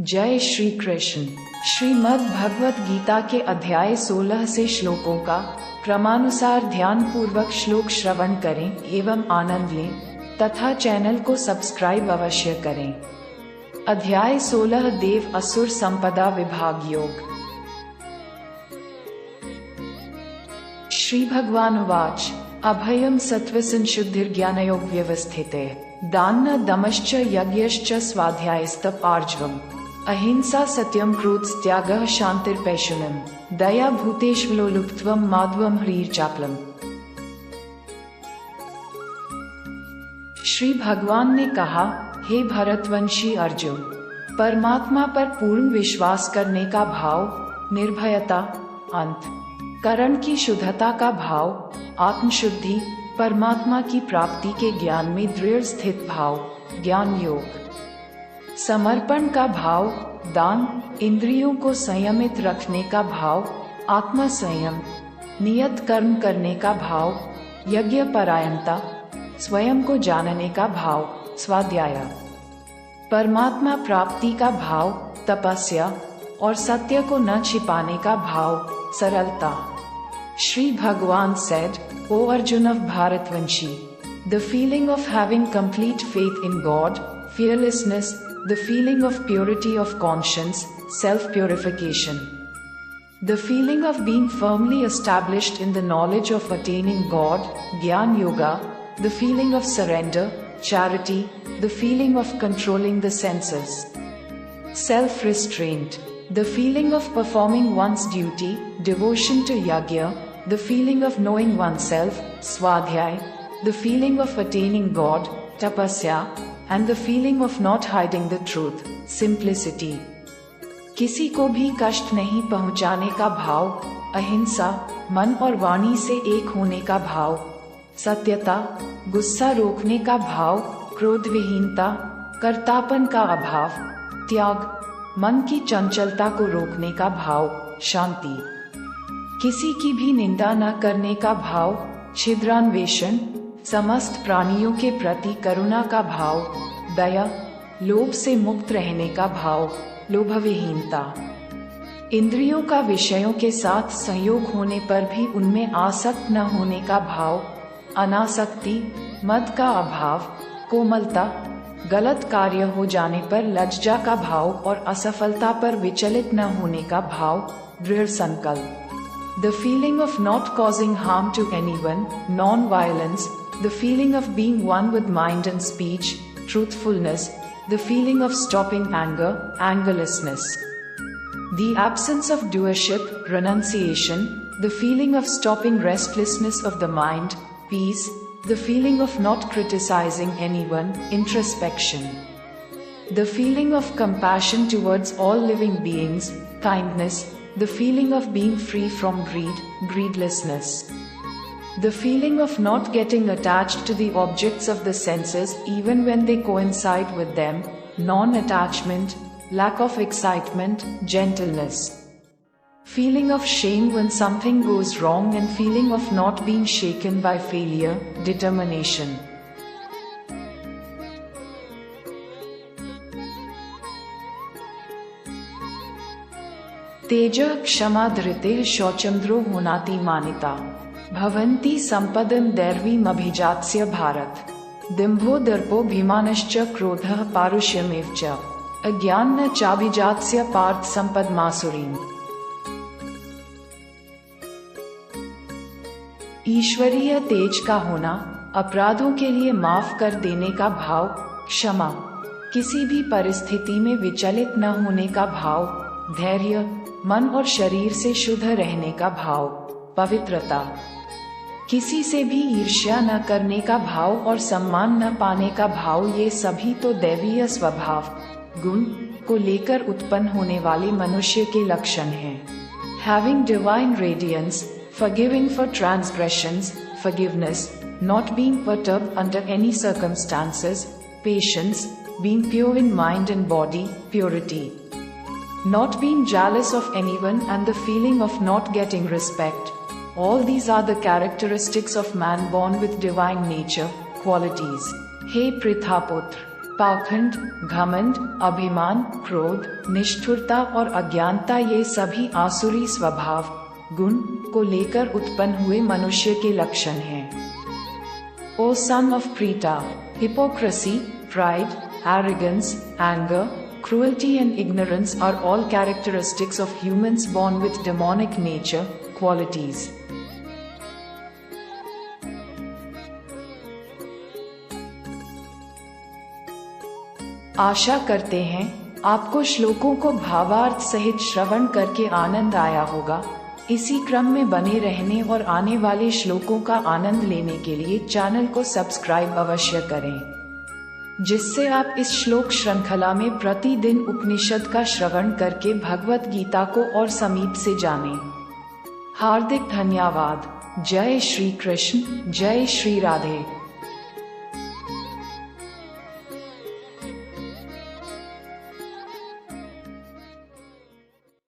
जय श्री कृष्ण। श्रीमद् भगवत गीता के अध्याय 16 से श्लोकों का क्रमानुसार ध्यान पूर्वक श्लोक श्रवण करें एवं आनंद लें तथा चैनल को सब्सक्राइब अवश्य करें। अध्याय 16 देव असुर संपदा विभाग योग। श्री भगवान उवाच अभयम सत्त्वसंशुद्धिर्ज्ञानयोग व्यवस्थिते दान्न दमश्च यज्ञश्च स्वाध्यायस्तप आर्जवम् अहिंसा सत्यम क्रोध त्यागः शांतिर्पैशुनम् दया भूतेष्वलोलुप्त्वम् माधवम् ह्रीर्चापलम्। श्री भगवान ने कहा, हे भरतवंशी अर्जुन, परमात्मा पर पूर्ण विश्वास करने का भाव, निर्भयता, अंत करण की शुद्धता का भाव, आत्मशुद्धि, परमात्मा की प्राप्ति के ज्ञान में दृढ़ स्थित भाव, ज्ञान योग, समर्पण का भाव, दान, इंद्रियों को संयमित रखने का भाव, आत्म संयम, नियत कर्म करने का भाव, यज्ञ परायणता, स्वयं को जानने का भाव, स्वाध्याय, परमात्मा प्राप्ति का भाव, तपस्या और सत्य को न छिपाने का भाव, सरलता। श्री भगवान said, O Arjun of Bharatvanshi, the feeling of having complete faith in God, fearlessness, the feeling of purity of conscience, self-purification, the feeling of being firmly established in the knowledge of attaining God, Gyan Yoga, the feeling of surrender, charity, the feeling of controlling the senses, self-restraint, the feeling of performing one's duty, devotion to yajna, the feeling of knowing oneself, swadhyay, the feeling of attaining God, tapasya, and the feeling of not hiding the truth, simplicity. किसी को भी कष्ट नहीं पहुंचाने का भाव, अहिंसा, मन और वाणी से एक होने का भाव, सत्यता, गुस्सा रोकने का भाव, क्रोध विहीनता, कर्तापन का अभाव, त्याग, मन की चंचलता को रोकने का भाव, शांति, किसी की भी निंदा न करने का भाव, छिद्रान्वेषण, समस्त प्राणियों के प्रति करुणा का भाव, दया, लोभ से मुक्त रहने का भाव, लोभविहीनता, इंद्रियों का विषयों के साथ संयोग होने पर भी उनमें आसक्त न होने का भाव, अनासक्ति, मद का अभाव, कोमलता, गलत कार्य हो जाने पर लज्जा का भाव और असफलता पर विचलित न होने का भाव, दृढ़ संकल्प, the feeling of not causing harm to anyone, non-violence, the feeling of being one with mind and speech, truthfulness, the feeling of stopping anger, angerlessness, the absence of doership, renunciation, the feeling of stopping restlessness of the mind, peace, the feeling of not criticizing anyone, introspection, the feeling of compassion towards all living beings, kindness, the feeling of being free from greed, greedlessness, the feeling of not getting attached to the objects of the senses even when they coincide with them, non-attachment, lack of excitement, gentleness, feeling of shame when something goes wrong and feeling of not being shaken by failure, determination. तेजः क्षमा धृतिः शौचंद्रो होनाति मानिता भवन्ति संपदं दैर्वीमभिजात्स्य भारत दिम्भो दर्पो भीमानश्च क्रोधः पारुष्यमेव च अज्ञान चाभिजात्स्य पार्थ संपदमासुरीम्। ईश्वरीय तेज का होना, अपराधों के लिए माफ कर देने का भाव, क्षमा, किसी भी परिस्थिति में विचलित न होने का भाव, धैर्य, मन और शरीर से शुद्ध रहने का भाव, पवित्रता, किसी से भी ईर्ष्या न करने का भाव और सम्मान न पाने का भाव, ये सभी तो दैवीय स्वभाव, गुण को लेकर उत्पन्न होने वाले मनुष्य के लक्षण हैं। Having divine radiance, forgiving for transgressions, forgiveness, not being perturbed under any circumstances, patience, being pure in mind and body, purity, not being jealous of anyone and the feeling of not getting respect, All these are the characteristics of man born with divine nature, qualities. हे पृथापुत्र, पाखंड, घमंड, अभिमान, क्रोध, निष्ठुरता और अज्ञानता ये सभी आसुरी स्वभाव, गुण को लेकर उत्पन्न हुए मनुष्य के लक्षण हैं। O son of Preta, hypocrisy, pride, arrogance, anger, cruelty and ignorance are all characteristics of humans born with demonic nature, qualities. आशा करते हैं आपको श्लोकों को भावार्थ सहित श्रवण करके आनंद आया होगा। इसी क्रम में बने रहने और आने वाले श्लोकों का आनंद लेने के लिए चैनल को सब्सक्राइब अवश्य करें, जिससे आप इस श्लोक श्रृंखला में प्रतिदिन उपनिषद का श्रवण करके भगवत गीता को और समीप से जानें। हार्दिक धन्यवाद। जय श्री कृष्ण, जय श्री राधे।